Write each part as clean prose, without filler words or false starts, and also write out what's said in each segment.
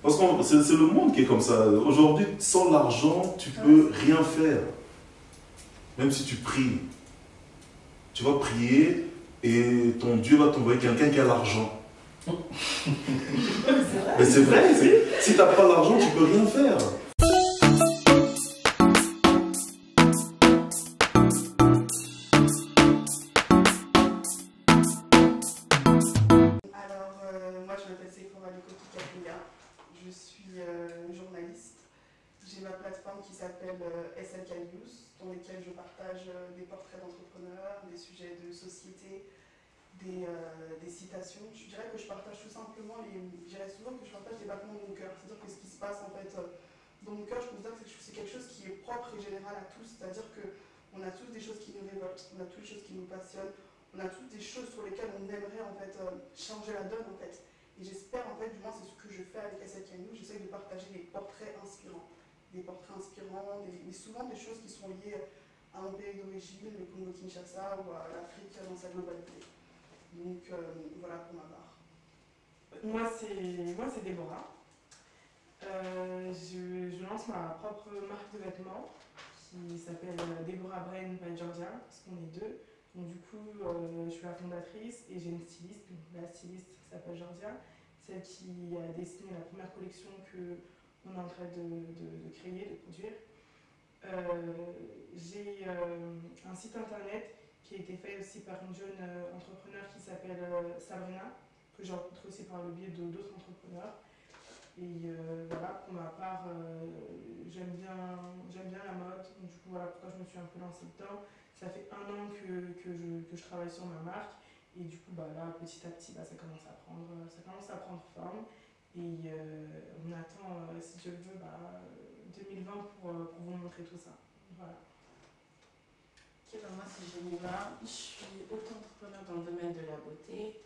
Parce que c'est le monde qui est comme ça. Aujourd'hui, sans l'argent, tu peux rien faire. Même si tu pries. Tu vas prier et ton Dieu va t'envoyer quelqu'un qui a l'argent. Mais c'est vrai, si tu n'as pas l'argent, tu peux rien faire. Moi je m'appelle Sephora Likoki-Kapunga, je suis journaliste. J'ai ma plateforme qui s'appelle SLK News, dans lesquelles je partage des portraits d'entrepreneurs, des sujets de société, des citations. Je dirais que je partage tout simplement, je dirais souvent que je partage des battements de mon cœur, c'est-à-dire que ce qui se passe en fait dans mon cœur, je considère que c'est quelque chose qui est propre et général à tous, c'est-à-dire qu'on a tous des choses qui nous révoltent, on a tous des choses qui nous passionnent, on a toutes des choses sur lesquelles on aimerait en fait changer la donne en fait. Et j'espère en fait, du moins c'est ce que je fais avec SLK News, j'essaie de partager des portraits inspirants. Des portraits inspirants, mais souvent des choses qui sont liées à mon pays d'origine, le Congo-Kinshasa ou à l'Afrique dans sa globalité. Donc voilà pour ma part. Moi c'est Déborah. Je lance ma propre marque de vêtements qui s'appelle Deborah Brain by Georgia, parce qu'on est deux. Donc du coup, je suis la fondatrice et j'ai une styliste, la styliste qui s'appelle Georgia, celle qui a dessiné la première collection qu'on est en train de créer, de produire. J'ai un site internet qui a été fait aussi par une jeune entrepreneur qui s'appelle Sabrina, que j'ai rencontrée aussi par le biais d'autres entrepreneurs. Et voilà, pour ma part, j'aime bien la mode, donc du coup voilà pourquoi je me suis un peu lancée dedans. Ça fait 1 an que je travaille sur ma marque et du coup bah, là petit à petit bah, ça commence à prendre forme et on attend si Dieu le veut 2020 pour vous montrer tout ça. Voilà. Ok, bah moi c'est Geneva, je suis auto-entrepreneur dans le domaine de la beauté.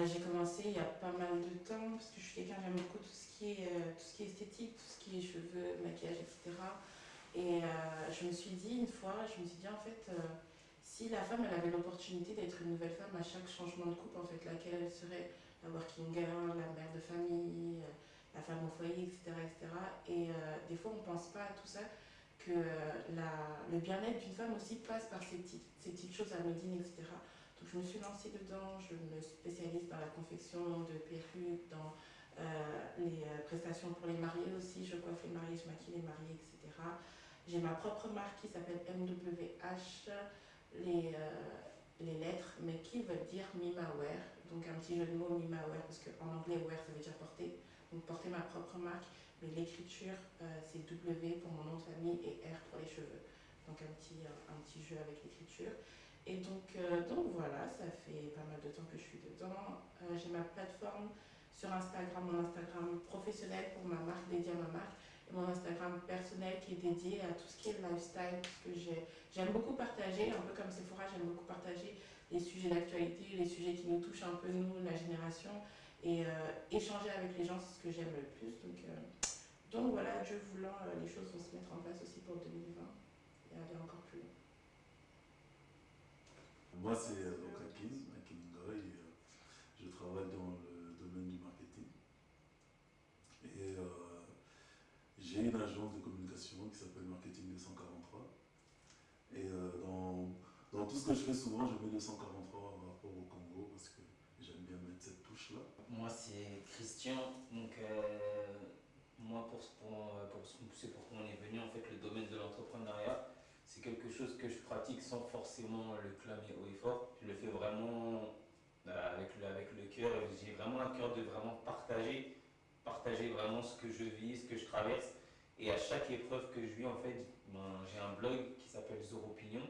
J'ai commencé il y a pas mal de temps parce que je suis quelqu'un, j'aime beaucoup tout ce qui est esthétique, tout ce qui est cheveux, maquillage, etc. Et je me suis dit une fois, en fait, si la femme elle avait l'opportunité d'être une nouvelle femme à chaque changement de couple, en fait, laquelle elle serait la working girl, la mère de famille, la femme au foyer, etc. etc. Et des fois on ne pense pas à tout ça, que le bien-être d'une femme aussi passe par ces petites choses à Médine, etc. Donc je me suis lancée dedans, je me spécialise dans la confection de perruques, dans les prestations pour les mariés aussi, je coiffe les mariés, je maquille les mariés, etc. J'ai ma propre marque qui s'appelle MWH, les lettres, mais qui veut dire Mima Wear, donc un petit jeu de mots Mima Wear, parce qu'en anglais wear ça veut dire porter, donc porter ma propre marque, mais l'écriture c'est W pour mon nom de famille et R pour les cheveux, donc un petit jeu avec l'écriture. Et donc voilà, ça fait pas mal de temps que je suis dedans. J'ai ma plateforme sur Instagram, mon Instagram professionnel pour ma marque, dédié à ma marque, et mon Instagram personnel qui est dédié à tout ce qui est lifestyle, parce que j'aime beaucoup partager, un peu comme Sephora, j'aime beaucoup partager les sujets d'actualité, les sujets qui nous touchent un peu nous, la génération, et échanger avec les gens, c'est ce que j'aime le plus. Donc voilà, Dieu voulant, les choses vont se mettre en place aussi pour 2020 et aller encore plus loin. Moi, c'est Akin Ngoy. Je travaille dans le domaine du marketing. Et j'ai une agence de communication qui s'appelle Marketing 243. Et dans tout ce que je fais souvent, je mets 243 par rapport au Congo parce que j'aime bien mettre cette touche-là. Moi, c'est Christian. Donc, moi, pour pourquoi on est venu, en fait, le domaine de l'entrepreneuriat, c'est quelque chose que je pratique sans forcément le clamer haut et fort. Je le fais vraiment avec le cœur et j'ai vraiment un cœur de vraiment partager vraiment ce que je vis, ce que je traverse. Et à chaque épreuve que je vis, en fait, j'ai un blog qui s'appelle Zoro Opinion.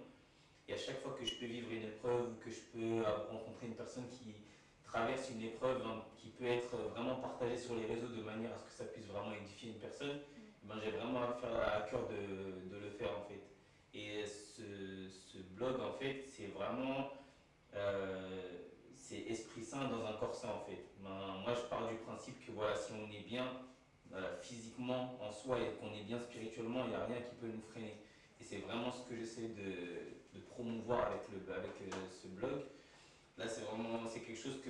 Et à chaque fois que je peux vivre une épreuve ou que je peux rencontrer une personne qui traverse une épreuve qui peut être vraiment partagée sur les réseaux de manière à ce que ça puisse vraiment édifier une personne, j'ai vraiment à cœur de le faire en fait. Et ce blog en fait, c'est vraiment c'est esprit sain dans un corps sain en fait. Moi je pars du principe que voilà, si on est bien physiquement en soi et qu'on est bien spirituellement, il n'y a rien qui peut nous freiner. Et c'est vraiment ce que j'essaie de promouvoir avec ce blog. Là, c'est quelque chose que,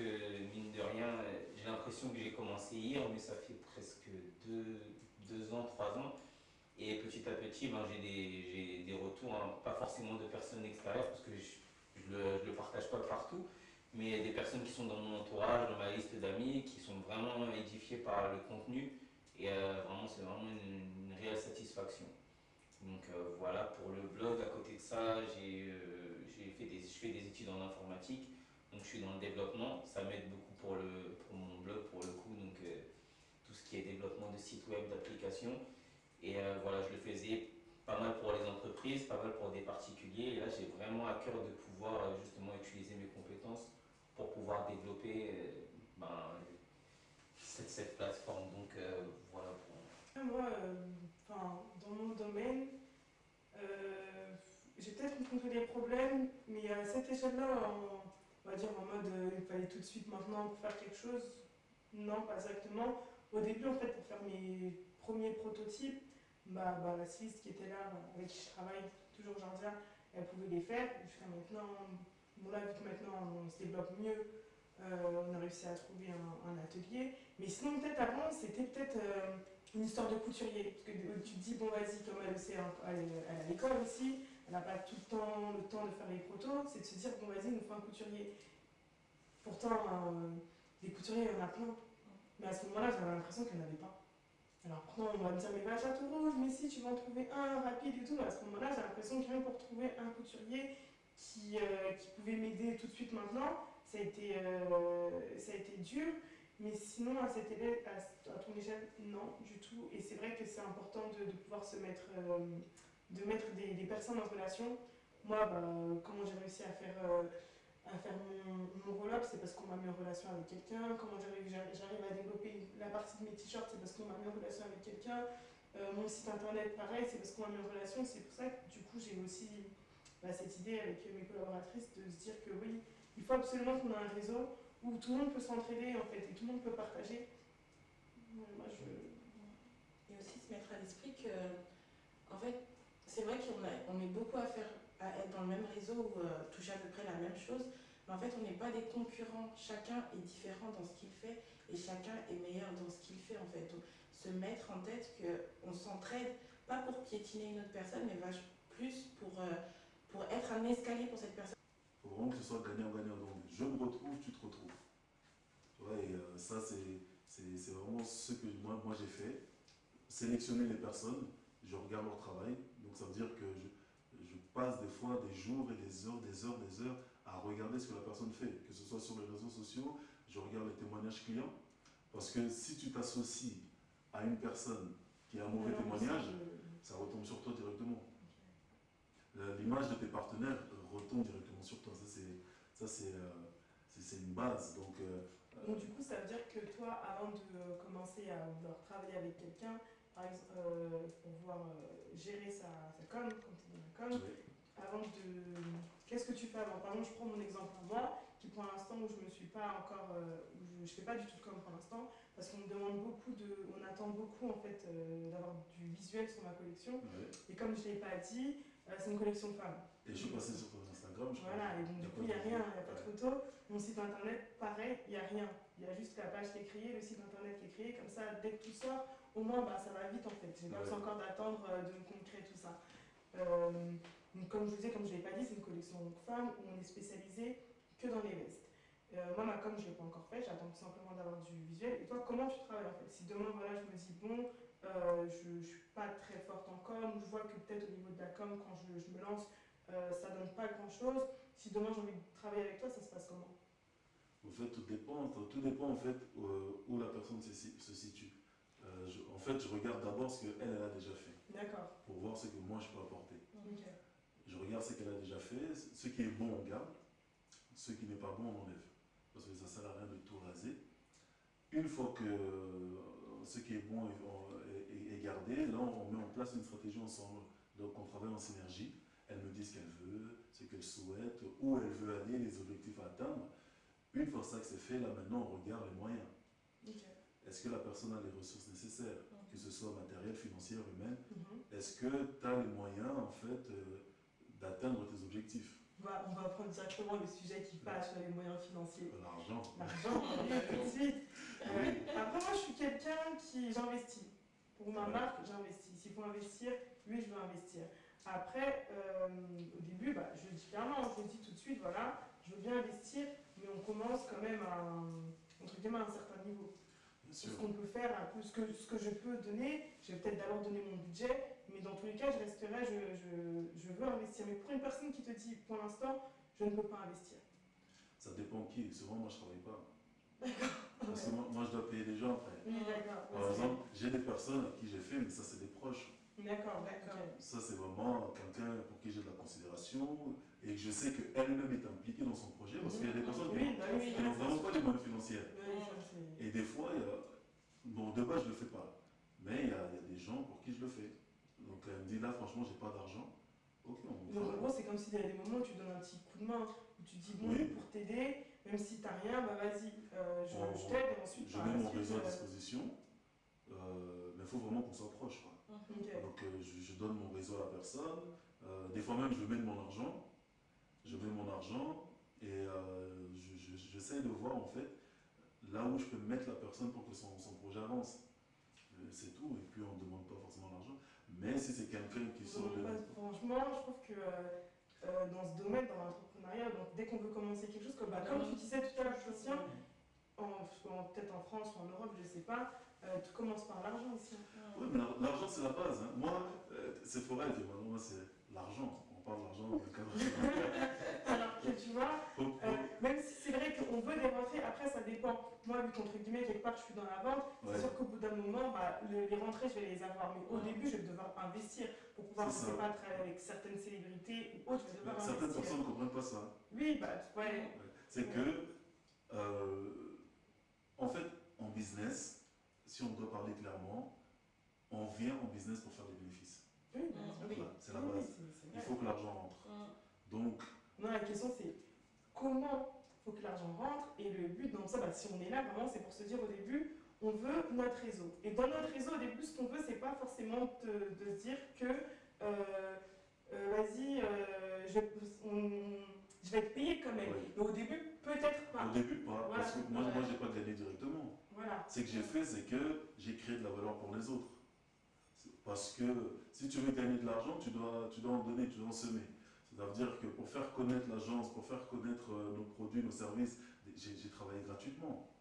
mine de rien, j'ai l'impression que j'ai commencé hier, mais ça fait presque 2 ans, 3 ans. Et petit à petit, ben, j'ai des retours, hein, pas forcément de personnes extérieures, parce que je le partage pas partout, mais des personnes qui sont dans mon entourage, dans ma liste d'amis, qui sont vraiment édifiées par le contenu. Et vraiment, c'est vraiment une réelle satisfaction. Donc voilà, pour le blog, à côté de ça, je fais des études en informatique. Donc je suis dans le développement. Ça m'aide beaucoup pour mon blog, pour le coup. Donc tout ce qui est développement de sites web, d'applications. Et voilà, je le faisais pas mal pour les entreprises, pas mal pour des particuliers. Et là, j'ai vraiment à cœur de pouvoir justement utiliser mes compétences pour pouvoir développer ben, cette plateforme. Donc voilà pour... Moi, dans mon domaine, j'ai peut-être rencontré des problèmes, mais à cette échelle-là, on va dire en mode il fallait tout de suite maintenant pour faire quelque chose, non, pas exactement. Au début, en fait, pour faire mes premiers prototypes, la styliste qui était là, avec qui je travaille toujours aujourd'hui, elle pouvait les faire. Jusqu'à maintenant, bon là, vu que maintenant on se développe mieux, on a réussi à trouver un atelier. Mais sinon, peut-être avant, c'était peut-être une histoire de couturier. Parce que tu te dis, bon, vas-y, comme elle sait, elle est à l'école aussi, elle n'a pas tout le temps de faire les protos, c'est de se dire, bon, vas-y, il nous faut un couturier. Pourtant, des couturiers, il y en a plein. Mais à ce moment-là, j'avais l'impression qu'il n'y en avait pas. Alors pourtant, on va me dire, mais va à Château Rouge, mais si, tu vas en trouver un rapide et tout. À ce moment-là, j'ai l'impression que rien que pour trouver un couturier qui pouvait m'aider tout de suite maintenant, ça a été dur. Mais sinon, à ton échelle, non, du tout. Et c'est vrai que c'est important de pouvoir se mettre, de mettre des personnes en relation. Moi, comment j'ai réussi à faire mon roll-up, c'est parce qu'on m'a mis en relation avec quelqu'un. Comment j'arrive à développer la partie de mes t-shirts, c'est parce qu'on m'a mis en relation avec quelqu'un. Mon site internet, pareil, c'est parce qu'on m'a mis en relation. C'est pour ça que du coup, j'ai aussi cette idée avec mes collaboratrices de se dire que oui, il faut absolument qu'on ait un réseau où tout le monde peut s'entraider en fait et tout le monde peut partager. Et aussi se mettre à l'esprit que, en fait, c'est vrai qu'on est beaucoup à être dans le même réseau ou toucher à peu près la même chose, mais en fait, on n'est pas des concurrents. Chacun est différent dans ce qu'il fait et chacun est meilleur dans ce qu'il fait en fait. Donc, se mettre en tête qu'on s'entraide, pas pour piétiner une autre personne, mais plus pour être un escalier pour cette personne. Il faut vraiment que ce soit gagnant-gagnant. Donc, je me retrouve, tu te retrouves. Ouais, et ça, c'est vraiment ce que moi j'ai fait. Sélectionner les personnes, je regarde leur travail. Donc, ça veut dire que je passe des fois des jours et des heures à regarder ce que la personne fait. Que ce soit sur les réseaux sociaux, je regarde les témoignages clients. Parce que si tu t'associes à une personne qui a un mauvais témoignage, ça retombe sur toi directement. L'image de tes partenaires retombe directement sur toi. Ça, c'est une base. Donc, du coup, ça veut dire que toi, avant de commencer à vouloir travailler avec quelqu'un, par exemple, pour pouvoir gérer sa com, quand tu es dans la com, oui. avant de... Qu'est-ce que tu fais avant? Par exemple, je prends mon exemple à moi, qui pour l'instant où je me suis pas encore... où je fais pas du tout de com pour l'instant, parce qu'on me demande beaucoup on attend beaucoup en fait d'avoir du visuel sur ma collection. Oui. Et comme je ne l'ai pas dit, c'est une collection femme. Et je suis passé sur ton Instagram, je crois. Voilà, et donc du coup, il n'y a rien, il n'y a pas de photo. Mon site internet, pareil, il n'y a rien. Il y a juste la page qui est créée, le site internet qui est créé, comme ça, dès que tout sort, au moins, ça va vite en fait. J'ai pas besoin encore d'attendre de me concrétiser tout ça. Donc, comme je vous disais, comme je ne l'ai pas dit, c'est une collection femme où on est spécialisé que dans les vestes. Moi, ma com, je ne l'ai pas encore fait, j'attends tout simplement d'avoir du visuel. Et toi, comment tu travailles en fait? Si demain, voilà, je me dis, bon, je ne suis pas très forte en com, je vois que peut-être au niveau de la com, quand je me lance, ça donne pas grand chose. Si demain j'ai envie de travailler avec toi, ça se passe comment? En fait, tout dépend en fait où la personne se situe. En fait, je regarde d'abord ce qu'elle a déjà fait. D'accord. Pour voir ce que moi je peux apporter. Okay. Je regarde ce qu'elle a déjà fait, ce qui est bon on garde, ce qui n'est pas bon on enlève. Parce que ça ne sert à rien de tout raser. Une fois que ce qui est bon est gardé, là on met en place une stratégie ensemble. Donc on travaille en synergie. Elle me dit ce qu'elle veut, ce qu'elle souhaite, où elle veut aller, les objectifs à atteindre. Une fois ça que c'est fait, là maintenant on regarde les moyens. Okay. Est-ce que la personne a les ressources nécessaires, que ce soit matérielles, financières, humaines? Mm-hmm. Est-ce que tu as les moyens en fait d'atteindre tes objectifs? on va prendre directement le sujet qui fâche, les moyens financiers. L'argent. L'argent, tout de suite. Après, moi, je suis quelqu'un qui j'investis. Pour ma marque, j'investis. S'il faut investir, oui, je veux investir. Après, au début, je le dis clairement, je le dis tout de suite, voilà, je veux bien investir, mais on commence quand même entre guillemets, à un certain niveau. Ce qu'on peut faire, un peu, ce que je peux donner, je vais peut-être d'abord donner mon budget, mais dans tous les cas, je veux investir. Mais pour une personne qui te dit, pour l'instant, je ne peux pas investir. Ça dépend qui. Souvent, moi, je ne travaille pas. D'accord. Parce que moi, je dois payer les gens après. Oui, d'accord. Par exemple, j'ai des personnes à qui j'ai fait, mais ça, c'est des proches. D'accord. Ça, c'est vraiment quelqu'un pour qui j'ai de la considération et que je sais qu'elle-même est impliquée dans son projet. Parce qu'il y a des personnes qui n'ont vraiment pas les moyens financiers. Et des fois, bon, de base, je ne le fais pas. Mais il y a des gens pour qui je le fais. Donc, elle me dit, là, franchement, j'ai pas d'argent. Ok, on donc, en gros, c'est comme s'il y a des moments où tu donnes un petit coup de main, où tu dis, bon, pour t'aider, même si tu n'as rien, vas-y, je t'aide, et ensuite, je mets mon réseau à disposition. Mais il faut vraiment qu'on s'approche. Okay. Donc, je donne mon réseau à la personne. Des fois même, je mets de mon argent. Je mets mon argent et j'essaie de voir, en fait, là où je peux mettre la personne pour que son projet avance. C'est tout, et puis on ne demande pas forcément l'argent. Mais si c'est quelqu'un qui sort de... Franchement, je trouve que dans ce domaine, dans l'entrepreneuriat, donc dès qu'on veut commencer quelque chose, comme tu disais tout à l'heure, Christian, peut-être en France ou en Europe, je ne sais pas, tout commence par l'argent aussi. Oui, mais l'argent c'est la base. Hein. Moi, c'est Forel, moi c'est l'argent. On parle d'argent dans le cadre. Alors que tu vois, même si c'est vrai qu'on veut des rentrées, après ça dépend. Moi, vu qu'entre guillemets, quelque part, je suis dans la vente, c'est sûr qu'au bout d'un moment, les rentrées, je vais les avoir. Mais au début, je vais devoir investir pour pouvoir, je sais pas, travailler avec certaines célébrités ou autres. Certaines personnes ne comprennent pas ça. Oui, C'est que, en fait, en business, si on doit parler clairement, on vient en business pour faire des bénéfices. Oui, voilà, c'est la base. Il faut que l'argent rentre. Donc... Non, la question c'est comment il faut que l'argent rentre et le but dans ça, si on est là vraiment, c'est pour se dire au début, on veut notre réseau. Et dans notre réseau, au début, ce qu'on veut, c'est pas forcément de se dire que vas-y, je vais être payé quand même. Oui. Mais au début, peut-être pas. Au début, pas. Voilà. Parce que moi, je n'ai pas gagné directement. Voilà. Ce que j'ai fait, c'est que j'ai créé de la valeur pour les autres. Parce que si tu veux gagner de l'argent, tu dois en donner, tu dois en semer. Ça veut dire que pour faire connaître l'agence, pour faire connaître nos produits, nos services, j'ai travaillé gratuitement.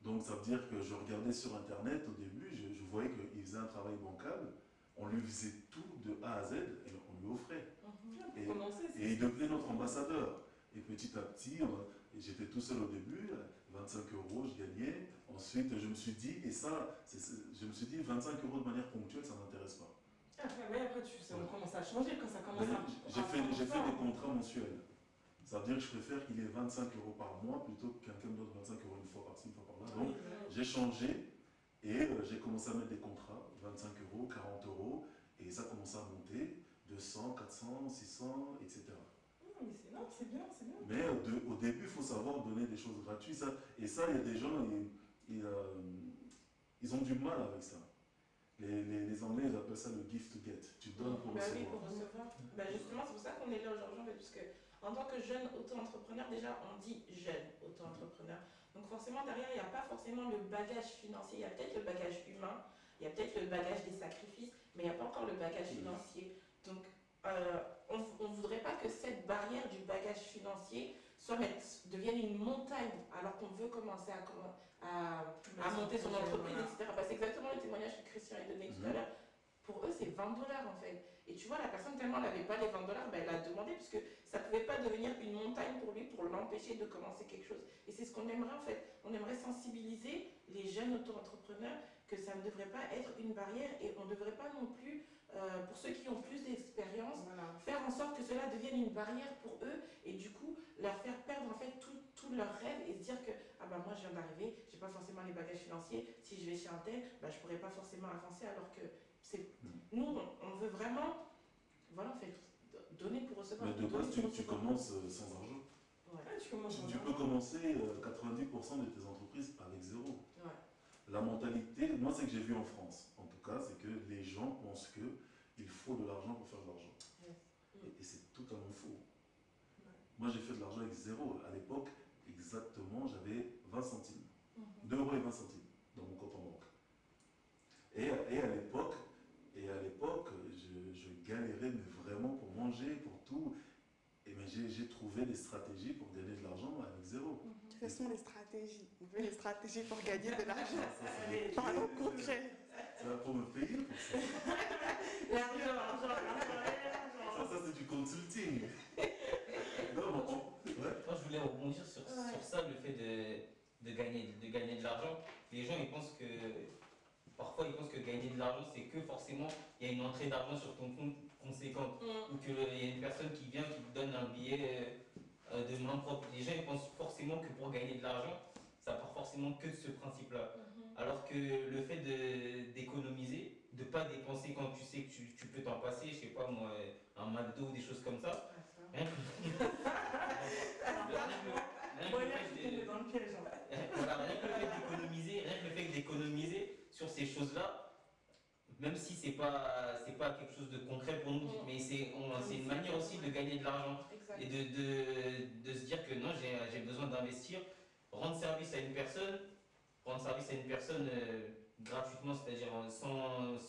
Donc ça veut dire que je regardais sur Internet au début, je voyais qu'il faisait un travail bancable, on lui faisait tout de A à Z et on lui offrait. Et il devenait notre ambassadeur. Et petit à petit, j'étais tout seul au début, 25 €, je gagnais. Ensuite, je me suis dit, je me suis dit, 25 € de manière ponctuelle, ça ne m'intéresse pas. Après, on commence à changer quand ça commence à... J'ai fait des contrats mensuels. Ça veut dire que je préfère qu'il ait 25 € par mois plutôt que quelqu'un me donne 25 € une fois par-ci, une fois par-là. Donc, j'ai changé et j'ai commencé à mettre des contrats, 25 €, 40 €, et ça commence à monter, 200, 400, 600, etc. C'est bien. Mais au début, il faut savoir donner des choses gratuites. Et ça, il y a des gens, ils ont du mal avec ça. Les Anglais, ils appellent ça le gift to get. Tu donnes pour recevoir. Oui, pour recevoir. Justement, c'est pour ça qu'on est là aujourd'hui, parce que en tant que jeune auto-entrepreneur, déjà, on dit jeune auto-entrepreneur. Donc forcément, derrière, il n'y a pas forcément le bagage financier. Il y a peut-être le bagage humain, il y a peut-être le bagage des sacrifices, mais il n'y a pas encore le bagage financier. Donc, on ne voudrait pas que cette barrière du bagage financier devienne une montagne, alors qu'on veut commencer à monter son entreprise, etc. C'est exactement le témoignage que Christian a donné tout à l'heure. Pour eux, c'est 20 $ en fait. Et tu vois, la personne, tellement elle n'avait pas les 20 $, elle a demandé, puisque ça ne pouvait pas devenir une montagne pour lui, pour l'empêcher de commencer quelque chose. Et c'est ce qu'on aimerait en fait. On aimerait sensibiliser les jeunes auto-entrepreneurs que ça ne devrait pas être une barrière et on ne devrait pas non plus, pour ceux qui ont plus d'expérience, faire en sorte que cela devienne une barrière pour eux et du coup leur faire perdre en fait tout leur rêve et se dire que moi je viens d'arriver, je n'ai pas forcément les bagages financiers, si je vais chez un tel, je ne pourrais pas forcément avancer alors que nous on veut vraiment en fait donner pour recevoir. Mais de base tu commences sans argent. Tu peux commencer 90% de tes entreprises avec zéro. La mentalité, moi c'est que j'ai vu en France, en tout cas, c'est que les gens pensent qu'il faut de l'argent pour faire de l'argent. Et c'est totalement faux. Moi, j'ai fait de l'argent avec zéro. À l'époque, exactement, j'avais 20 centimes. 2 euros et 20 centimes dans mon compte en banque. Et à l'époque, je galérais mais vraiment pour manger, pour tout. Et mais j'ai trouvé des stratégies pour gagner de l'argent avec zéro. Quelles sont les stratégies? On veut les stratégies pour gagner de l'argent. Ça, Parlons concret. ça va pour me payer pour ça. L'argent. Ça c'est du consulting. Non, ouais. Moi, je voulais rebondir sur ça, le fait de gagner de l'argent. Les gens, parfois, ils pensent que gagner de l'argent, c'est que forcément, il y a une entrée d'argent sur ton compte conséquente. Ou qu'il y a une personne qui vient, qui te donne un billet de main propre. Les gens, ils pensent forcément que pour gagner de l'argent, ça part forcément que de ce principe-là. Alors que le fait d'économiser, de ne pas dépenser quand tu sais que tu peux t'en passer, je sais pas moi, un McDo ou des choses comme ça. Rien que le fait d'économiser sur ces choses-là, même si c'est pas quelque chose de concret pour nous, mais c'est une manière aussi de gagner de l'argent et de se dire que non, j'ai besoin d'investir, rendre service à une personne gratuitement, c'est-à-dire sans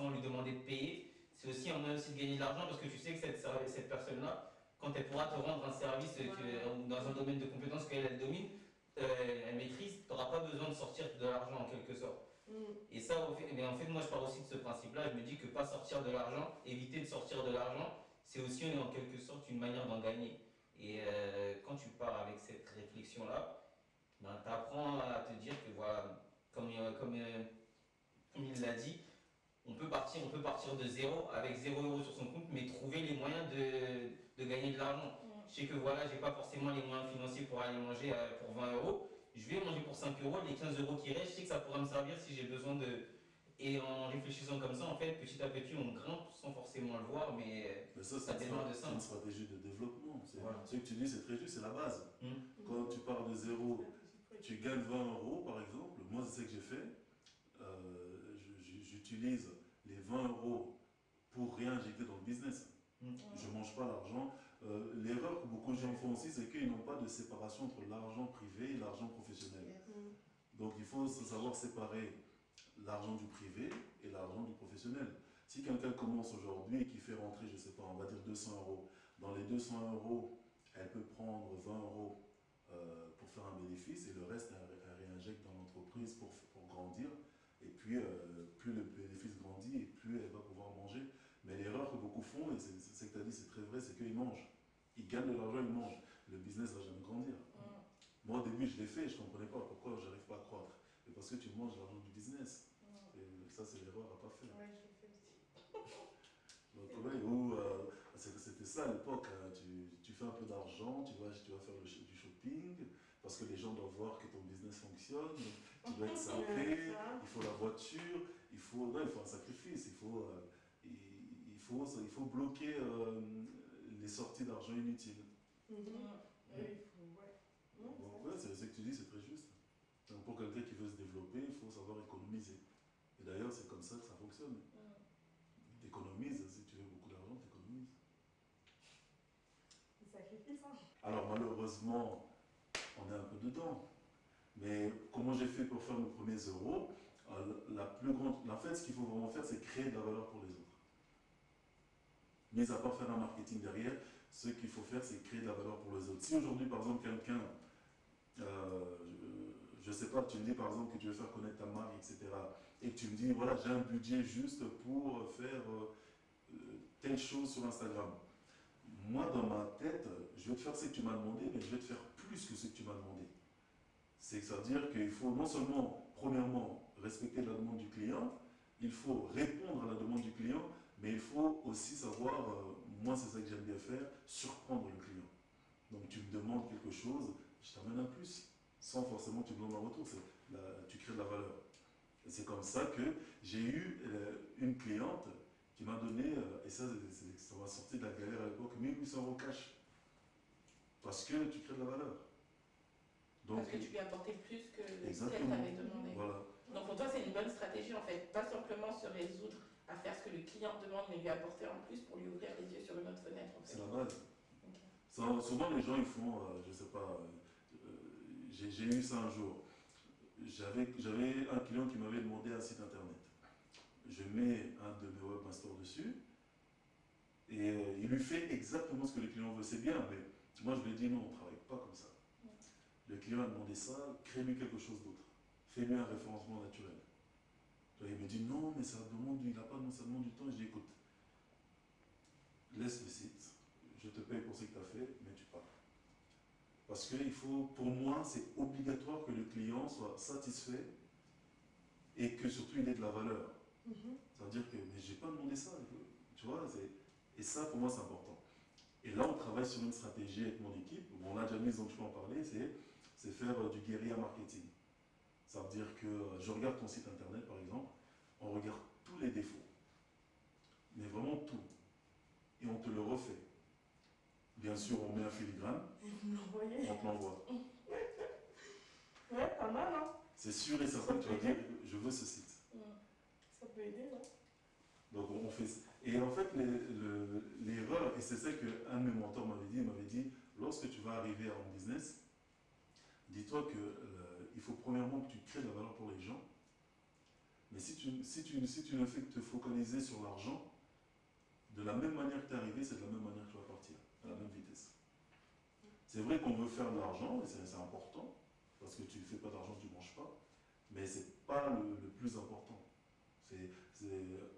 lui demander de payer. C'est aussi un moyen aussi de gagner de l'argent parce que tu sais que cette personne-là, quand elle pourra te rendre un service dans un domaine de compétences qu'elle domine, elle maîtrise, tu n'auras pas besoin de sortir de l'argent en quelque sorte. Et ça, mais en fait, moi je pars aussi de ce principe-là, je me dis que pas sortir de l'argent, éviter de sortir de l'argent, c'est aussi en quelque sorte une manière d'en gagner. Et quand tu pars avec cette réflexion-là, ben, tu apprends à te dire que voilà, comme il l'a dit, on peut partir de zéro, avec 0 € sur son compte, mais trouver les moyens de gagner de l'argent. Je sais que voilà, j'ai pas forcément les moyens financiers pour aller manger pour 20 €. Je vais manger pour 5 €, les 15 € qui restent, je sais que ça pourra me servir si j'ai besoin de. Et en réfléchissant comme ça, en fait, petit à petit, on grimpe sans forcément le voir, mais ça démarre de ça. C'est une stratégie de développement. Voilà. Ce que tu dis, c'est très juste, c'est la base. Quand tu pars de zéro, tu gagnes 20 € par exemple. Moi, c'est ce que j'ai fait. J'utilise les 20 € pour réinjecter dans le business. Je ne mange pas l'argent. L'erreur que beaucoup de gens font aussi, c'est qu'ils n'ont pas de séparation entre l'argent privé et l'argent professionnel. Donc il faut savoir séparer l'argent du privé et l'argent du professionnel. Si quelqu'un commence aujourd'hui et qui fait rentrer, je ne sais pas, on va dire 200 €, dans les 200 €, elle peut prendre 20 € pour faire un bénéfice et le reste, elle réinjecte dans l'entreprise pour grandir. Et puis, plus le bénéfice grandit et plus elle va pouvoir manger. Mais l'erreur que beaucoup font, et c'est ce que tu as dit, c'est très vrai, c'est qu'ils mangent. Ils gagnent de l'argent, ils mangent. Le business ne va jamais grandir. Moi, au début, je l'ai fait, je ne comprenais pas pourquoi je n'arrive pas à croître. Mais parce que tu manges l'argent du business. Et ça, c'est l'erreur à ne pas faire. Oui, je l'ai fait aussi. Donc, c'était ça à l'époque. Hein. Tu fais un peu d'argent, tu vas faire du shopping, parce que les gens doivent voir que ton business fonctionne. Tu dois être sapé, il faut la voiture, il faut un sacrifice, il faut bloquer les sorties d'argent inutiles. Donc, c'est ce que tu dis, c'est très juste. Donc, pour quelqu'un qui veut se développer, il faut savoir économiser. Et d'ailleurs, c'est comme ça que ça fonctionne. Tu économises, si tu veux beaucoup d'argent, tu économises. C'est sacrifice, hein. Alors, malheureusement, on est un peu dedans. Mais comment j'ai fait pour faire mes premiers euros? En fait, ce qu'il faut vraiment faire, c'est créer de la valeur pour les autres. Mis à part faire un marketing derrière, ce qu'il faut faire, c'est créer de la valeur pour les autres. Si aujourd'hui, par exemple, quelqu'un, je ne sais pas, tu me dis par exemple que tu veux faire connaître ta marque, etc. Et que tu me dis, voilà, j'ai un budget juste pour faire telle chose sur Instagram. Moi, dans ma tête, je vais te faire ce que tu m'as demandé, mais je vais te faire plus que ce que tu m'as demandé. C'est-à-dire qu'il faut non seulement, premièrement, respecter la demande du client, il faut répondre à la demande du client, mais il faut aussi savoir, moi c'est ça que j'aime bien faire, surprendre le client. Donc tu me demandes quelque chose, je t'amène un plus, sans forcément que tu me demandes un retour, tu crées de la valeur. Et c'est comme ça que j'ai eu une cliente qui m'a donné, et ça m'a sorti de la galère à l'époque, 1800 € cash. Parce que tu crées de la valeur. Donc, parce que tu lui as apporté plus que ce qu'elle exactement. t'avait demandé. Voilà. Donc pour toi, c'est une bonne stratégie en fait. Pas simplement se résoudre à faire ce que le client demande, mais lui apporter en plus pour lui ouvrir les yeux sur une autre fenêtre. En fait. C'est la base. Ok. Souvent, les gens, ils font, je sais pas, j'ai eu ça un jour. J'avais un client qui m'avait demandé un site internet. Je mets un de mes webmasters dessus et il lui fait exactement ce que le client veut. C'est bien, mais moi je lui ai dit non, on ne travaille pas comme ça. Le client a demandé ça, crée-lui quelque chose d'autre. Fais-lui un référencement naturel. Il me dit non, mais ça demande, il n'a pas ça demande du temps. Je dis écoute, laisse le site, je te paye pour ce que tu as fait, mais tu pars. Parce que il faut, pour moi, c'est obligatoire que le client soit satisfait et que surtout il ait de la valeur. C'est-à-dire que, mais j'ai pas demandé ça, tu vois, et ça pour moi c'est important. Et là on travaille sur une stratégie avec mon équipe, bon, on a déjà mis, donc je peux en parler, c'est faire du guérilla marketing. Ça veut dire que je regarde ton site internet par exemple, on regarde tous les défauts, mais vraiment tout, et on te le refait. Bien sûr, on met un filigrane, on te l'envoie. Ouais, pas mal, hein. C'est sûr et certain que tu vas dire, je veux ce site. Ça peut aider, là. Donc on fait ça. Et en fait, l'erreur, et c'est ça qu'un de mes mentors m'avait dit, lorsque tu vas arriver en business, dis-toi qu'il faut premièrement que tu crées de la valeur pour les gens. Mais si tu ne fais que te focaliser sur l'argent, de la même manière que tu es arrivé, c'est de la même manière que tu vas partir, à la même vitesse. C'est vrai qu'on veut faire de l'argent, et c'est important, parce que tu ne fais pas d'argent, tu ne manges pas, mais ce n'est pas le plus important.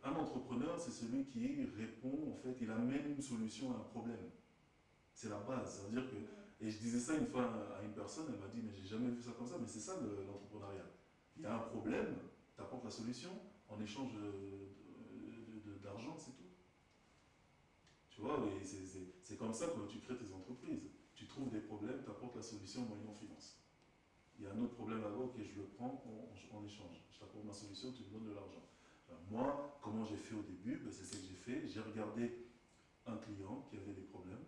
Un entrepreneur, c'est celui qui répond, en fait, il amène une solution à un problème. C'est la base. C'est-à-dire que, et je disais ça une fois à une personne, elle m'a dit, mais j'ai jamais vu ça comme ça, mais c'est ça l'entrepreneuriat. Il y a un problème, tu apportes la solution, en échange d'argent, c'est tout. Tu vois, et c'est comme ça que tu crées tes entreprises. Tu trouves des problèmes, tu apportes la solution moyennant finance. Il y a un autre problème là-bas, ok, je le prends en échange. Je t'apporte ma solution, tu me donnes de l'argent. Moi, comment j'ai fait au début, ben, c'est ce que j'ai fait. J'ai regardé un client qui avait des problèmes.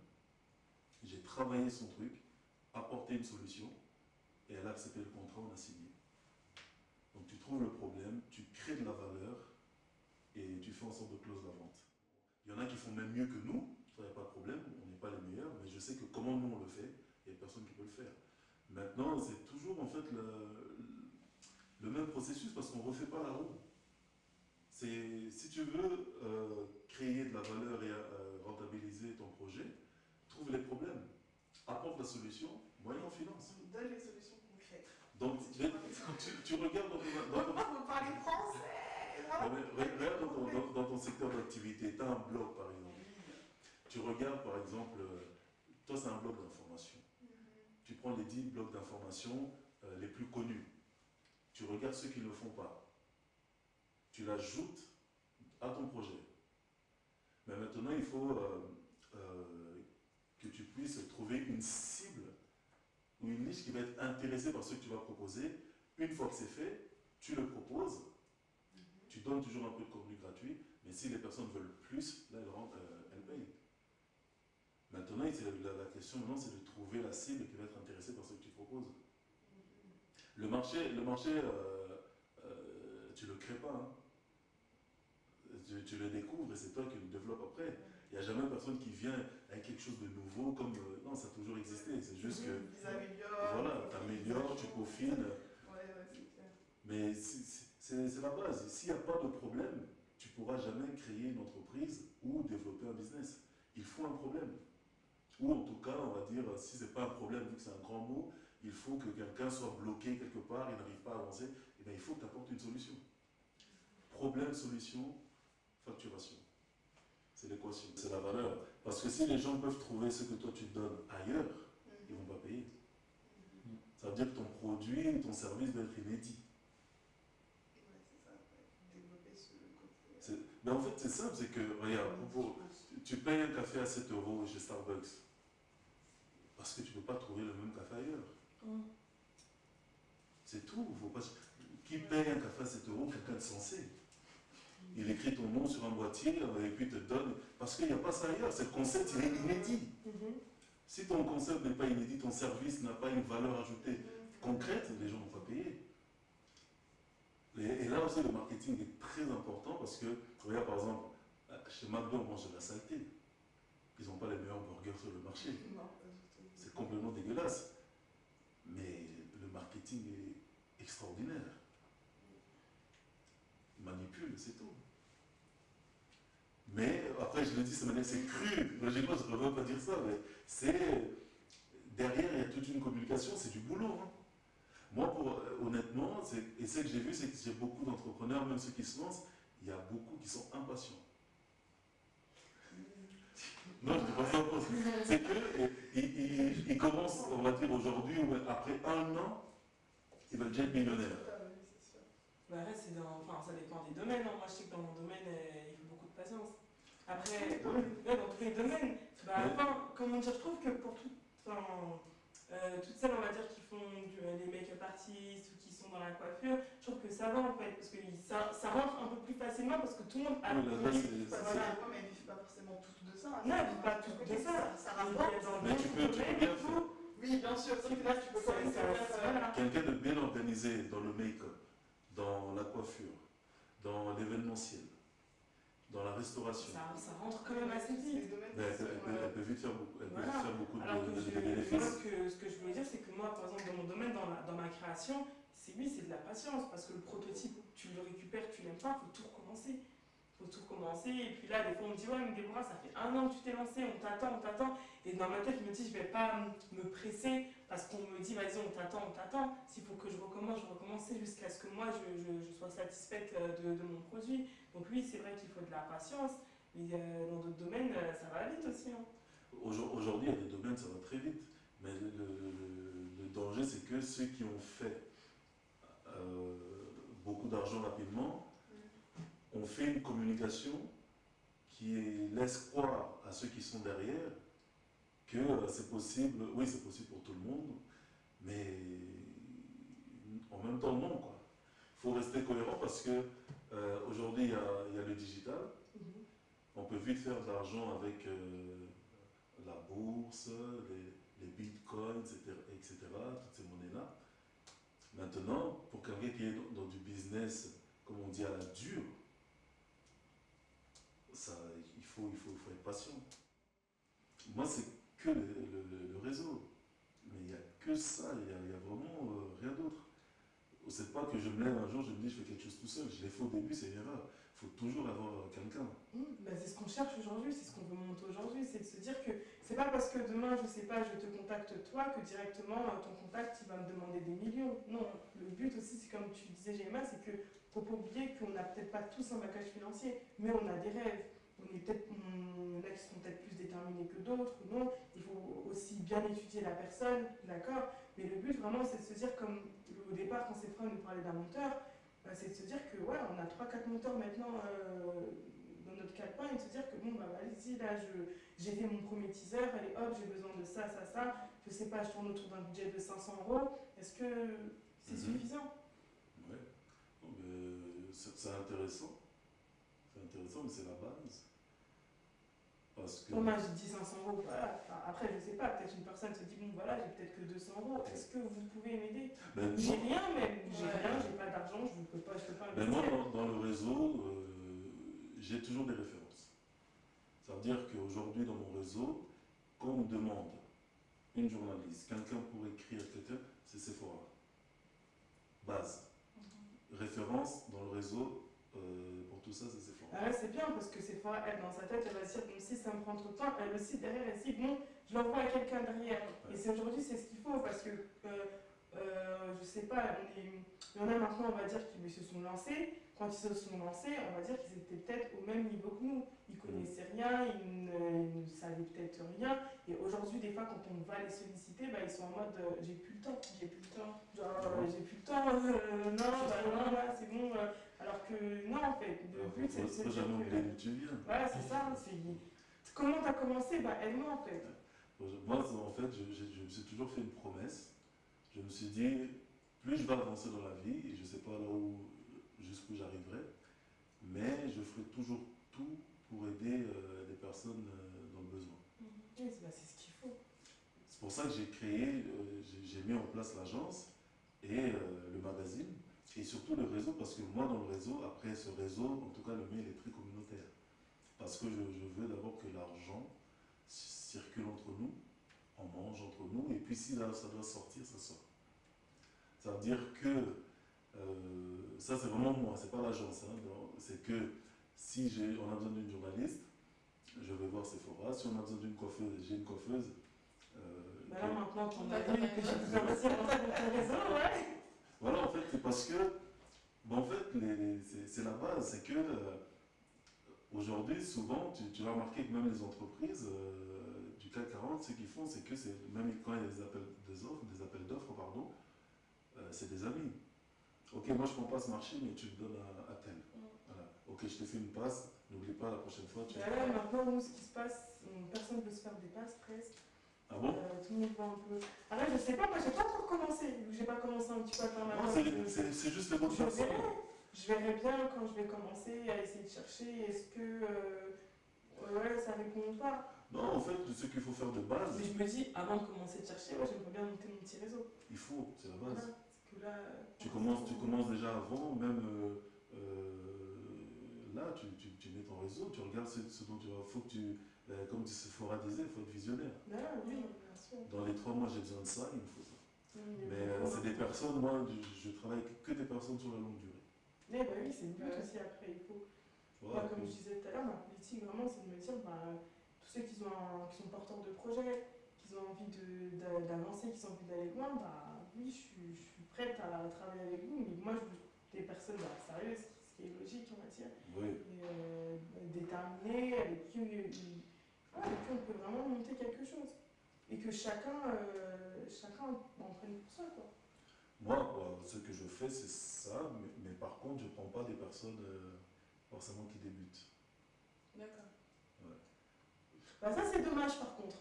J'ai travaillé son truc, apporté une solution, et elle a accepté le contrat, on a signé. Donc tu trouves le problème, tu crées de la valeur, et tu fais en sorte de close la vente. Il y en a qui font même mieux que nous, ça n'y a pas de problème, on n'est pas les meilleurs, mais je sais que comment nous on le fait, il n'y a personne qui peut le faire. Maintenant, c'est toujours en fait le même processus parce qu'on ne refait pas la roue. Si tu veux créer de la valeur et rentabiliser ton projet, trouve les problèmes, apporte la solution, moyen en finance. On donne les solutions concrètes. Donc, tu regardes Vous parlez français. regarde dans ton secteur d'activité, tu as un blog par exemple. Tu regardes par exemple, toi c'est un blog d'information. Tu prends les 10 blogs d'information les plus connus. Tu regardes ceux qui ne le font pas. Tu l'ajoutes à ton projet. Mais maintenant, il faut que tu puisses trouver une cible ou une niche qui va être intéressée par ce que tu vas proposer. Une fois que c'est fait, tu le proposes. Tu donnes toujours un peu de contenu gratuit, mais si les personnes veulent plus, là, elles payent. Maintenant, la question maintenant, c'est de trouver la cible qui va être intéressée par ce que tu proposes. Le marché tu ne le crées pas. Hein. Tu le découvres et c'est toi qui le développes après. Il n'y a jamais personne qui vient avec quelque chose de nouveau comme... non, ça a toujours existé. C'est juste que... Voilà, tu améliores, tu peaufines. C'est clair. Mais c'est la base. S'il n'y a pas de problème, tu ne pourras jamais créer une entreprise ou développer un business. Il faut un problème. Ou en tout cas, on va dire, si ce n'est pas un problème, vu que c'est un grand mot, il faut que quelqu'un soit bloqué quelque part, il n'arrive pas à avancer, et bien il faut que tu apportes une solution. Problème, solution, facturation. C'est l'équation, c'est la valeur. Parce que si les gens peuvent trouver ce que toi tu donnes ailleurs, ils ne vont pas payer. Ça veut dire que ton produit, ton service doit être inédit. Ouais, c'est ça, développer ce côté. Mais en fait, c'est simple, c'est que, regarde, tu payes un café à 7 € chez Starbucks. Parce que tu ne peux pas trouver le même café ailleurs. C'est tout. Faut pas... Qui paye un café à 7 €? Quelqu'un de sensé. Il écrit ton nom sur un boîtier et puis te donne. Parce qu'il n'y a pas ça ailleurs. Ce concept, il est inédit. Si ton concept n'est pas inédit, ton service n'a pas une valeur ajoutée concrète, les gens ne vont pas payer. Et là aussi, le marketing est très important parce que, regarde par exemple, chez McDo, on mange de la saleté. ils n'ont pas les meilleurs burgers sur le marché. Non, pas du tout. C'est complètement dégueulasse. Mais le marketing est extraordinaire. Il manipule, c'est tout. Mais après, je le dis, c'est cru. Logiquement, je ne devrais pas dire ça, mais c'est. Derrière, il y a toute une communication, c'est du boulot. Hein. Moi, honnêtement, et ce que j'ai vu, c'est que j'ai beaucoup d'entrepreneurs, même ceux qui se lancent, il y a beaucoup qui sont impatients. Non, je ne dis pas ça. C'est qu'ils commencent, on va dire aujourd'hui, ou après un an, ils veulent déjà être millionnaires. Bah, après, ça dépend des domaines. Hein. Moi, je sais que dans mon domaine, il faut beaucoup de patience. Après, dans tous les domaines, comment dire, je trouve que pour toutes celles, on va dire, qui font les make-up artistes ou qui sont dans la coiffure, je trouve que ça va en fait, parce que ça rentre un peu plus facilement parce que tout le monde a mais elles ne vivent pas forcément toutes de ça. Non, elles ne vivent pas toutes de ça. Ça rapporte. Mais tu peux bien faire. Oui, bien sûr, c'est que là, tu peux pas faire. Quelqu'un de bien organisé dans le make-up, dans la coiffure, dans l'événementiel, dans la restauration. Ça rentre quand même assez vite. Mais elle peut vite faire beaucoup, Alors de que bénéfices. ce que je voulais dire, c'est que moi, par exemple, dans mon domaine, dans ma création, c'est de la patience. Parce que le prototype, tu le récupères, tu l'aimes pas, il faut tout recommencer. Et puis là, des fois, on me dit, ouais, mais Déborah, ça fait 1 an que tu t'es lancé, on t'attend. Et dans ma tête, je me dis, je vais pas me presser parce qu'on me dit, vas-y, on t'attend. S'il faut que je recommence jusqu'à ce que moi, je sois satisfaite de mon produit. Donc oui, c'est vrai qu'il faut de la patience. Mais dans d'autres domaines, ça va vite aussi. Hein. Aujourd'hui, il y a des domaines, ça va très vite. Mais le danger, c'est que ceux qui ont fait beaucoup d'argent rapidement ont fait une communication qui laisse croire à ceux qui sont derrière que c'est possible. Oui, c'est possible pour tout le monde, mais en même temps, non. Il faut rester cohérent parce que aujourd'hui, il y a le digital. On peut vite faire de l'argent avec la bourse, les bitcoins, etc., toutes ces monnaies-là. Maintenant, pour quelqu'un qui est dans du business, comme on dit, à la dure, il faut être patient. Moi, c'est que le réseau. Mais il n'y a que ça, il n'y a vraiment rien d'autre. C'est pas que je me lève un jour, je me dis je fais quelque chose tout seul. Je l'ai fait au début, c'est une erreur. Il faut toujours avoir quelqu'un. C'est ce qu'on cherche aujourd'hui, c'est ce qu'on veut montrer aujourd'hui, c'est de se dire que c'est pas parce que demain, je sais pas, je te contacte toi que directement ton contact il va me demander des millions. Non, le but aussi, c'est comme tu disais Gemma, c'est que faut pas oublier qu'on n'a peut-être pas tous un bagage financier, mais on a des rêves. Il y en a qui sont peut-être plus déterminés que d'autres, non. Il faut aussi bien étudier la personne, d'accord. Mais le but vraiment, c'est de se dire, comme au départ, quand Séphora nous parlait d'un monteur, c'est de se dire que ouais, on a 3-4 monteurs maintenant dans notre calepin et de se dire que bon, vas-y, là, j'ai fait mon premier teaser, allez hop, j'ai besoin de ça. Je sais pas, je tourne autour d'un budget de 500 €. Est-ce que c'est suffisant? Ouais. C'est intéressant. C'est intéressant, mais c'est la base. Parce que... Moi, j'ai dit 500 €, voilà. Après, je sais pas, peut-être une personne se dit, bon, voilà, j'ai peut-être que 200 €. Est-ce que vous pouvez m'aider? J'ai rien, j'ai pas d'argent, je peux pas investir. Moi, dans le réseau, j'ai toujours des références. Ça veut dire qu'aujourd'hui, dans mon réseau, quand on me demande une journaliste, quelqu'un pour écrire, c'est Sephora. Base. Référence dans le réseau, pour tout ça, c'est Sephora. Ah ouais, c'est bien parce que Sephora, elle, dans sa tête, elle va se dire, bon, si ça me prend trop de temps, elle aussi, derrière, elle se dit, bon, je l'envoie à quelqu'un derrière. Ouais. Et aujourd'hui, c'est ce qu'il faut parce que, je sais pas, il y en a maintenant, on va dire, qui se sont lancés. Quand ils se sont lancés, on va dire qu'ils étaient peut-être au même niveau que nous. Ils connaissaient rien, ils ne savaient peut-être rien. Et aujourd'hui, des fois, quand on va les solliciter, ils sont en mode j'ai plus le temps. Genre, j'ai plus le temps, non, là, c'est bon. Alors que non, en fait, le but, c'est de se dire que tu viens. Ouais, c'est ça. Comment tu as commencé? Aide-moi, en fait. Moi, en fait, je me suis toujours fait une promesse. Je me suis dit, plus je vais avancer dans la vie, et je ne sais pas jusqu'où j'arriverai, mais je ferai toujours tout pour aider les personnes dans le besoin. Oui, c'est ce qu'il faut. C'est pour ça que j'ai mis en place l'agence et le magazine, et surtout le réseau, parce que moi, dans le réseau, après ce réseau, en tout cas le mien, il est très communautaire. Parce que je veux d'abord que l'argent circule entre nous, on mange entre nous, et puis si là, ça doit sortir, ça sort. Ça veut dire que, ça c'est vraiment moi, c'est pas l'agence, hein, c'est que si on a besoin d'une journaliste, je vais voir Sephora. Si on a besoin d'une coiffeuse, j'ai une coiffeuse. Là maintenant qu'on a vu que j'ai besoin de ton réseau, ouais. Voilà, en fait, c'est parce que, en fait, c'est la base, c'est que aujourd'hui, souvent, tu vas remarquer que même les entreprises du CAC 40, ce qu'ils font, c'est que même quand il y a des appels d'offres, pardon, c'est des amis. Ok, moi je prends pas ce marché, mais tu le donnes à tel. Voilà. Ok, je te fais une passe, n'oublie pas la prochaine fois. Là, maintenant, nous, ce qui se passe, personne ne peut se faire des passes presque. Ah bon? Tout le monde va un peu. Alors, je sais pas, moi j'ai pas encore commencé, vu que j'ai pas commencé un petit peu à faire ma Non, c'est juste les bonnes personnes. Je verrai bien quand je vais commencer à essayer de chercher est-ce que ouais, ça répond ou pas. Non, en fait, ce qu'il faut faire de base. Mais je me dis, avant de commencer de chercher, ouais, j'aimerais bien monter mon petit réseau. Il faut, c'est la base. Voilà, parce que là, tu commences déjà avant, même là, tu mets ton réseau, tu regardes ce dont tu vas. Faut que tu, comme tu Sephora disait, il faut être visionnaire. Ah, oui, bien sûr. Dans les 3 mois, j'ai besoin de ça, il me faut ça. Mais c'est des personnes, moi, je travaille avec que des personnes sur la longue durée. Mais bah oui, c'est une but aussi après, il faut. Voilà, comme je disais tout à l'heure, ma politique vraiment, c'est de me dire, tous ceux qui sont porteurs de projets, qui ont envie d'avancer, qui ont envie d'aller loin, oui, je suis prête à travailler avec vous, mais moi, je veux des personnes sérieuses, ce qui est logique, on va dire, et, déterminées, avec qui on peut vraiment monter quelque chose. Et que chacun en prenne pour soi, quoi. Moi, ce que je fais, c'est ça, mais par contre, je ne prends pas des personnes forcément qui débutent. D'accord. Ouais. Ça, c'est dommage, par contre.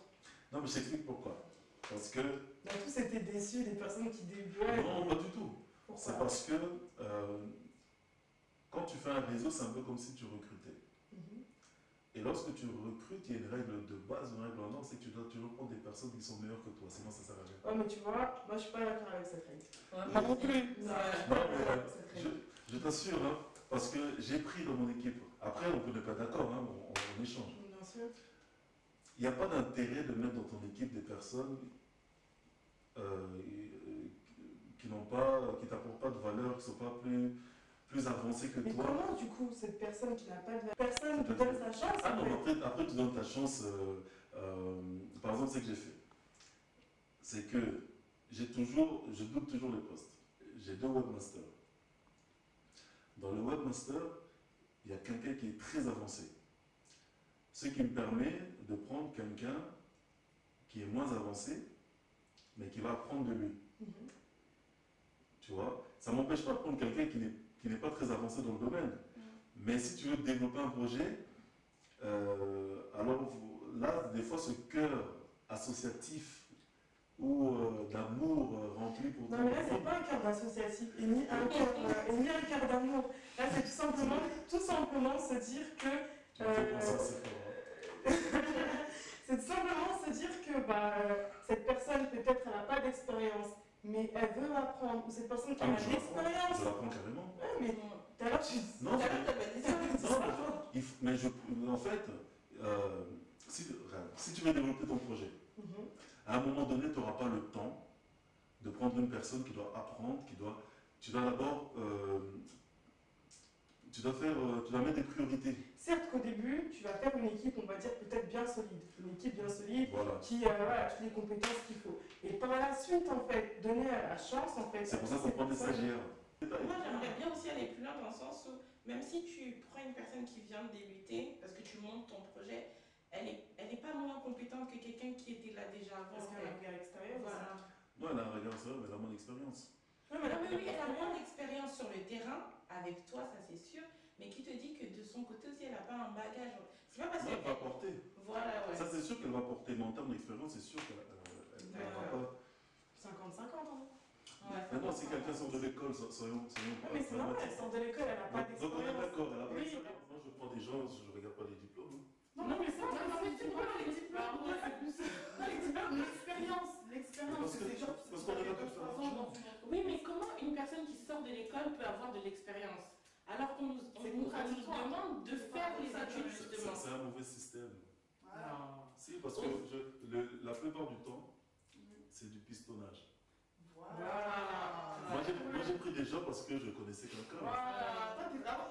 Non, mais je t'explique pourquoi. Parce que... tous étaient déçus des personnes qui débutent. Non, pas du tout. C'est parce que quand tu fais un réseau, c'est un peu comme si tu recrutais. Et lorsque tu recrutes, il y a une règle de base, une règle en or, c'est que tu dois toujours prendre des personnes qui sont meilleures que toi, sinon ça ne sert à rien. Ouais, mais tu vois, moi je suis pas d'accord avec cette règle. Pas non plus. Je t'assure, hein, parce que j'ai pris dans mon équipe. Après, on peut ne pas être d'accord, hein, on échange. Bien sûr. Il n'y a pas d'intérêt de mettre dans ton équipe des personnes qui t'apportent pas de valeur, qui ne sont pas plus avancées que mais toi. Mais comment, du coup, cette personne qui n'a pas de personne te donne sa chance? Ah non, après tu donnes ta chance. Par exemple, ce que j'ai fait, c'est que je double toujours les postes. J'ai 2 webmasters. Dans le webmaster, il y a quelqu'un qui est très avancé. Ce qui me permet de prendre quelqu'un qui est moins avancé, mais qui va apprendre de lui. Tu vois, ça ne m'empêche pas de prendre quelqu'un qui n'est pas très avancé dans le domaine. Mais si tu veux développer un projet, alors là, des fois, ce cœur associatif ou d'amour rempli pour toi. Non, mais là, c'est pas un cœur d'associatif et ni un cœur d'amour. Là, c'est tout simplement se dire que. Tu me fais penser à ça, c'est tout simplement se dire que cette personne, peut-être, elle n'a pas d'expérience, mais elle veut apprendre. Ou cette personne qui a de l'expérience. Je l'apprends carrément. Ouais, mais tout à l'heure, tu. Non, mais en fait, si tu veux développer ton projet, à un moment donné, tu n'auras pas le temps de prendre une personne qui doit apprendre, tu dois d'abord, tu dois mettre des priorités. Certes qu'au début, tu vas faire une équipe, on va dire peut-être bien solide. Une équipe bien solide voilà. Qui a toutes les compétences qu'il faut. Et par la suite, en fait, donner la chance, en fait. C'est pour ça qu'on prend des stagiaires. Moi, j'aimerais bien aussi aller plus loin dans le sens où, même si tu prends une personne qui vient de débuter, parce que tu montes ton projet, elle est pas moins compétente que quelqu'un qui était là déjà avant. Parce qu'elle a un regard extérieur. Voilà. Non, elle a un regard extérieur, mais elle a moins d'expérience. Oui, elle a moins d'expérience sur le terrain, avec toi, ça c'est sûr, mais qui te dit que de son côté aussi, elle n'a pas un bagage. C'est pas parce qu'elle va porter. Voilà, ouais. Ça, c'est sûr qu'elle va porter, mais en termes d'expérience, c'est sûr qu'elle ne va pas. 50-50, hein. Ouais, maintenant, si quelqu'un sort de l'école, soyons pas. Mais c'est normal, elle sort de l'école, elle n'a pas d'expérience. Donc, on est d'accord, elle a pas Oui. d'expérience. Moi, je prends des gens, je ne regarde pas les diplômes. Non, mais c'est tu vois, les diplômes, c'est plus. L'expérience, c'est genre. Parce qu'on est là pour faire l'argent. Oui, mais comment une personne qui sort de l'école peut avoir de l'expérience alors qu'on nous demande de faire les études justement? C'est un mauvais système. Voilà. Non. Si, parce que la plupart du temps, c'est du pistonnage. Voilà. Moi, j'ai pris des gens parce que je connaissais quelqu'un. Voilà. Toi, t'es vraiment.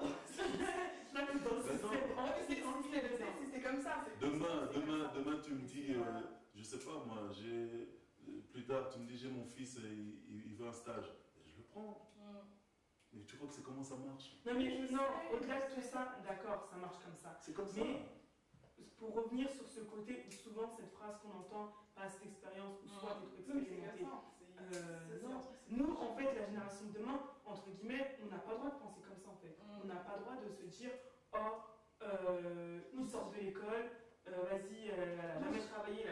C'est comme ça. Demain, tu me dis, je sais pas moi, plus tard, tu me dis, j'ai mon fils, il veut un stage. Je le prends. Mais tu crois que c'est comment ça marche? Non, mais non, au-delà de tout ça, d'accord, ça marche comme ça. C'est comme ça. Mais pour revenir sur ce côté où souvent cette phrase qu'on entend, pas cette expérience, ou soit t'es trop expérimenté. Non, nous en fait, la génération de demain, entre guillemets, on n'a pas le droit de penser comme ça en fait. On n'a pas le droit de se dire, oh, il sort de l'école, vas-y, elle a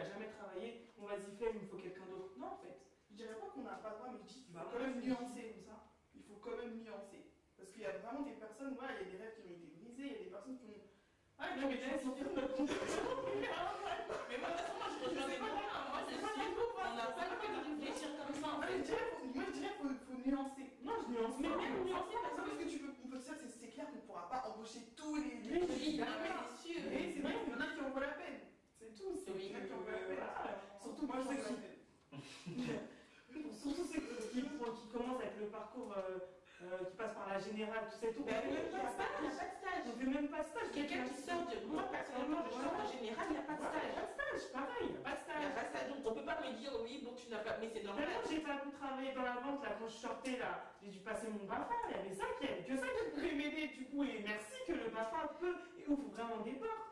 jamais travaillé, bon vas-y, fais, il me faut quelqu'un d'autre. Non en fait. Je dirais pas qu'on n'a pas le droit, mais je dis qu'il faut quand même nuancer comme ça. Il faut quand même nuancer. Parce qu'il y a vraiment des personnes, il y a des rêves qui ont été brisés, il y a des personnes qui ont. Ah, non, mais là, ils sont Mais moi, de toute façon, moi, je rejoins les parents. Moi, c'est sûr, on n'a pas le droit de réfléchir comme ça. En fait. Moi, je dirais qu'il faut nuancer. Non, je nuance. Mais même nuancer, Parce que on peut dire, c'est clair qu'on ne pourra pas embaucher tous les. Oui, non, mais c'est sûr. Mais c'est vrai qu'il y en a qui en vaut la peine. C'est tout. C'est Oui, vrai qui en vaut la peine. Surtout moi, je sais surtout ceux qui commencent avec le parcours qui passe par la générale, tout ça et tout. Ben, il n'y a pas de stage. On fait même pas de stage. Quelqu'un qui sort de. Moi, personnellement, je sors en général, il n'y a pas de Il n'y a stage. pas de stage, pareil, il n'y a pas de Il n'y a stage. pas de stage. Donc, on ne peut pas me dire, oui, donc tu n'as pas. Mais c'est normal. Maintenant, j'ai pas pu travailler dans la vente, là, quand je sortais, là, j'ai dû passer mon BAFA, il y avait ça, il n'y avait que ça qui pouvait m'aider, du coup, et merci que le BAFA peut et ouvre vraiment des portes.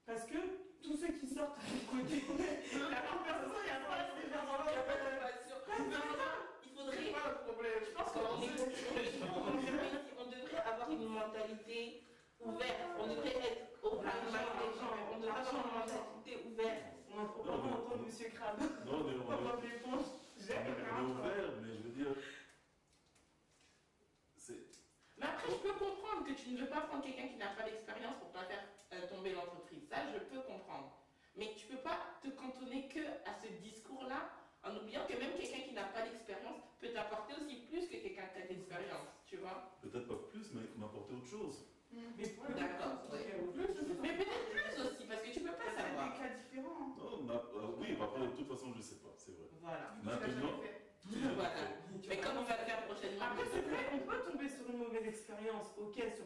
Parce que tous ceux qui sortent du côté, la personne, il n'y a pas de Il faudrait. pas le problème. Je pense qu'on devrait avoir une mentalité ouverte. On devrait être au plus des gens. On devrait avoir une mentalité ouverte. On a entendu M. Crabbe. Non, mais On va répondre. on est ouvert, mais je veux dire, Mais après, je peux comprendre que tu ne veux pas prendre quelqu'un qui n'a pas d'expérience pour pas faire tomber l'entreprise. Ça, je peux comprendre. Mais tu ne peux pas te cantonner que à ce discours-là, en oubliant que même quelqu'un qui n'a pas d'expérience peut t'apporter aussi plus que quelqu'un qui a de l'expérience, tu vois. peut-être pas plus, mais m'apporter autre chose. Mais D'accord. Mais peut-être plus aussi, parce que tu ne peux pas C'est savoir. des cas différents. Non, oui, après, de toute façon, je ne sais pas, c'est vrai. Voilà. Maintenant, Voilà. Mais comme on va le faire prochainement. après, c'est vrai, on peut tomber sur une mauvaise expérience, ok, sur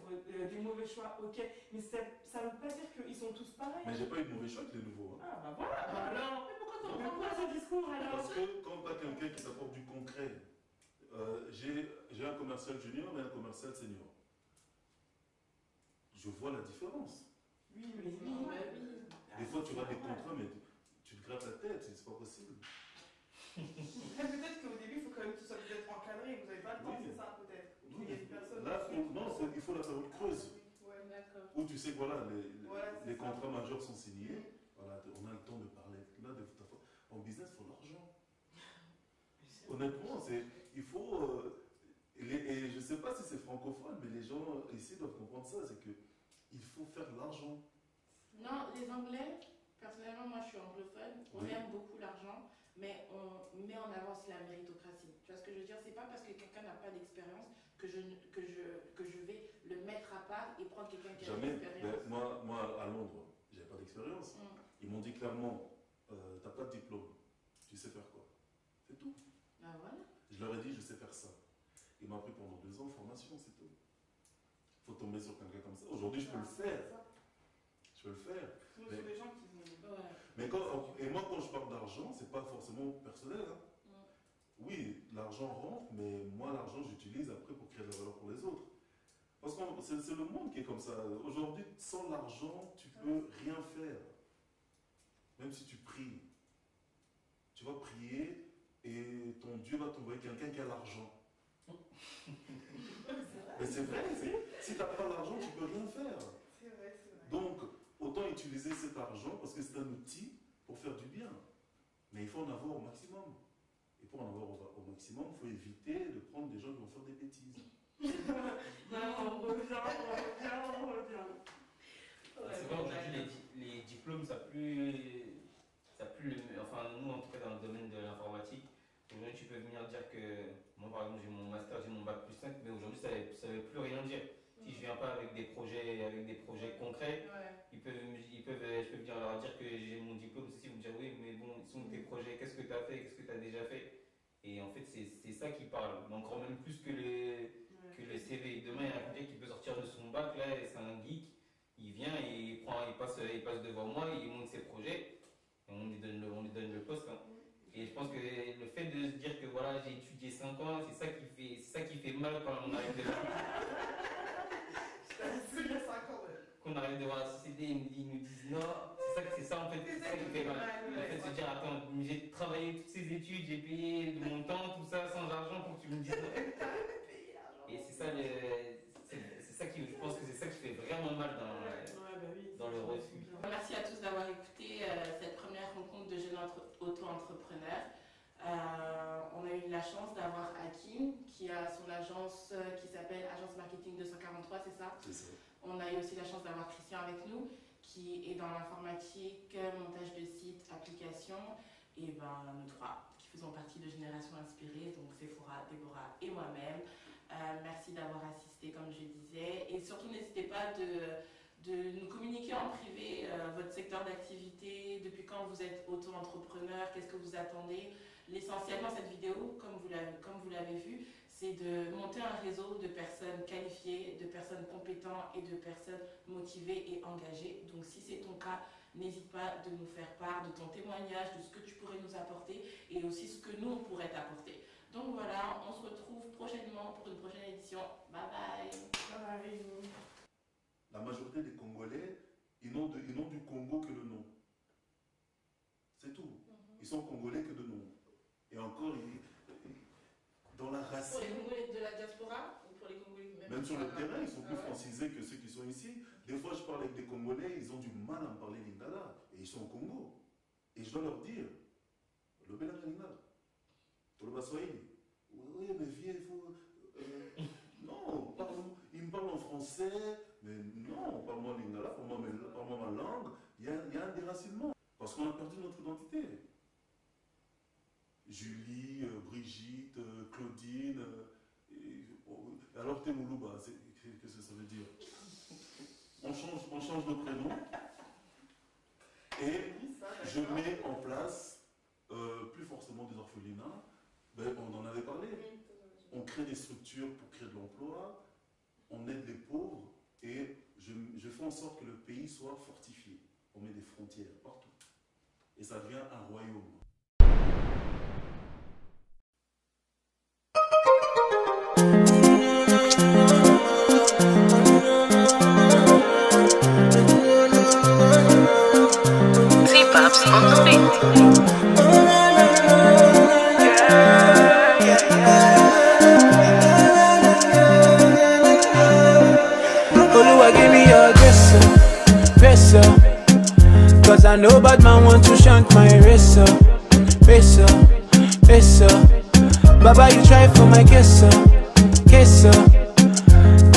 des mauvais choix, ok, mais ça ne veut pas dire qu'ils sont tous pareils. mais j'ai pas eu de mauvais choix avec les nouveaux. Hein. Ah bah voilà, bah alors, Mais pourquoi tu mais pourquoi ce discours alors? Parce que quand tu as quelqu'un qui t'apporte du concret, j'ai un commercial junior et un commercial senior. Je vois la différence. Oui, Oui, bah oui. Des fois, tu vois des contrats, mais tu te grattes la tête, c'est pas possible. Peut-être qu'au début, il faut quand même que tu sois peut-être encadré. Vous n'avez pas le temps, Oui. c'est ça peut-être. Oui. Il y a une personne. Là, il faut la période creuse. Ouais. D'accord. Où tu sais que voilà, Voilà, c'est les ça. contrats majeurs sont signés. Voilà, on a le temps de parler. Là, en business, il faut l'argent. Honnêtement, il faut. Et je ne sais pas si c'est francophone, mais les gens ici doivent comprendre ça, c'est qu'il faut faire de l'argent. Non, les Anglais, personnellement, moi je suis anglophone, on Oui. aime beaucoup l'argent, mais on met en avant aussi la méritocratie. Tu vois ce que je veux dire? C'est pas parce que quelqu'un n'a pas d'expérience que je vais le mettre à part et prendre quelqu'un qui a de Jamais. l'expérience. Moi, à Londres, j'avais pas d'expérience. Ils m'ont dit clairement, t'as pas de diplôme, tu sais faire quoi? C'est tout. Ben voilà. Je leur ai dit, je sais faire ça. Il m'a pris pendant 2 ans de formation, c'est tout. Il faut tomber sur quelqu'un comme ça. Aujourd'hui, je peux le faire. Je peux le faire. Nous, sur des gens qui vont. Ouais. Mais moi, quand je parle d'argent, c'est pas forcément personnel. Hein. Oui, l'argent rentre, mais moi, l'argent, j'utilise après pour créer de la valeur pour les autres. Parce que c'est le monde qui est comme ça. Aujourd'hui, sans l'argent, tu peux rien faire. Même si tu pries. Tu vas prier et ton Dieu va t'envoyer quelqu'un qui a l'argent. Mais c'est vrai, si tu n'as pas l'argent, tu ne peux rien faire. C'est vrai, c'est vrai. Donc, autant utiliser cet argent parce que c'est un outil pour faire du bien. Mais il faut en avoir au maximum. Et pour en avoir au maximum, il faut éviter de prendre des gens qui vont faire des bêtises. On revient. C'est vrai, aujourd'hui, les diplômes, ça plus enfin, nous, en tout cas, dans le domaine de l'informatique, aujourd'hui, tu peux venir dire que, moi, par exemple, j'ai mon master, j'ai mon bac+5, mais aujourd'hui, ça ne veut plus rien dire. Si je viens pas avec des projets, avec des projets concrets. Ouais. Je peux venir leur dire que j'ai mon diplôme, ceci, ils vont me dire oui, mais bon, ils sont tes projets, qu'est-ce que tu as fait, qu'est-ce que tu as déjà fait. Et en fait, c'est ça qui parle, mais encore même plus que le CV. Demain, il y a quelqu'un qui peut sortir de son bac, là, et c'est un geek, il vient et il passe devant moi, il monte ses projets, et on lui donne le poste. Hein. Et je pense que le fait de se dire que voilà, j'ai étudié 5 ans, c'est ça qui fait mal quand on arrive devant. Qu'on arrive devant la société, ils nous disent non, c'est ça en fait, c'est ça qui fait mal. Le fait de se dire attends, j'ai travaillé toutes ces études, j'ai payé de mon temps, tout ça sans argent pour que tu me dises non. Et c'est ça qui, je pense que c'est ça qui fait vraiment mal dans le refus. Merci à tous d'avoir écouté cette première rencontre de jeunes auto-entrepreneurs. On a eu la chance d'avoir Hakim qui a son agence qui s'appelle Agence Marketing 243, c'est ça? C'est ça. On a eu aussi la chance d'avoir Christian avec nous qui est dans l'informatique, montage de sites, applications, et nous trois qui faisons partie de Génération Inspirée, donc Sephora, Déborah et moi-même. Merci d'avoir assisté comme je disais, et surtout n'hésitez pas de nous communiquer en privé votre secteur d'activité, depuis quand vous êtes auto-entrepreneur, qu'est-ce que vous attendez. L'essentiel dans cette vidéo, comme vous l'avez vu, c'est de monter un réseau de personnes qualifiées, de personnes compétentes et de personnes motivées et engagées. Donc si c'est ton cas, n'hésite pas de nous faire part de ton témoignage, de ce que tu pourrais nous apporter et aussi ce que nous on pourrait t'apporter. Donc voilà, on se retrouve prochainement pour une prochaine édition. Bye bye. Bye bye. La majorité des Congolais, ils n'ont du Congo que le nom. C'est tout. Ils sont Congolais que de nom. Et encore, dans la racine. Pour les Congolais de la diaspora ou pour les Congolais même sur le terrain, ils sont plus francisés que ceux qui sont ici. Des fois, je parle avec des Congolais, ils ont du mal à me parler lingala. Et ils sont au Congo. Et je dois leur dire, le Belanga lingala, le Baswahili. Oui, mais viens, il faut. Non, ils me parlent en français, mais non, parle-moi lingala, parle-moi ma langue. Il y a un déracinement. Parce qu'on a perdu notre identité. Julie, Brigitte, Claudine, alors t'es Moulouba, qu'est-ce que ça veut dire? On change de prénom et je mets en place, plus forcément des orphelinats, on en avait parlé, on crée des structures pour créer de l'emploi, on aide les pauvres et je fais en sorte que le pays soit fortifié. On met des frontières partout et ça devient un royaume. Pops on the beat. Oluwa give me your grace, cause I know bad man want to shank my racer. Baba, you try for my case,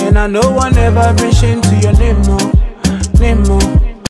and I know one ever bring shame to your name, no.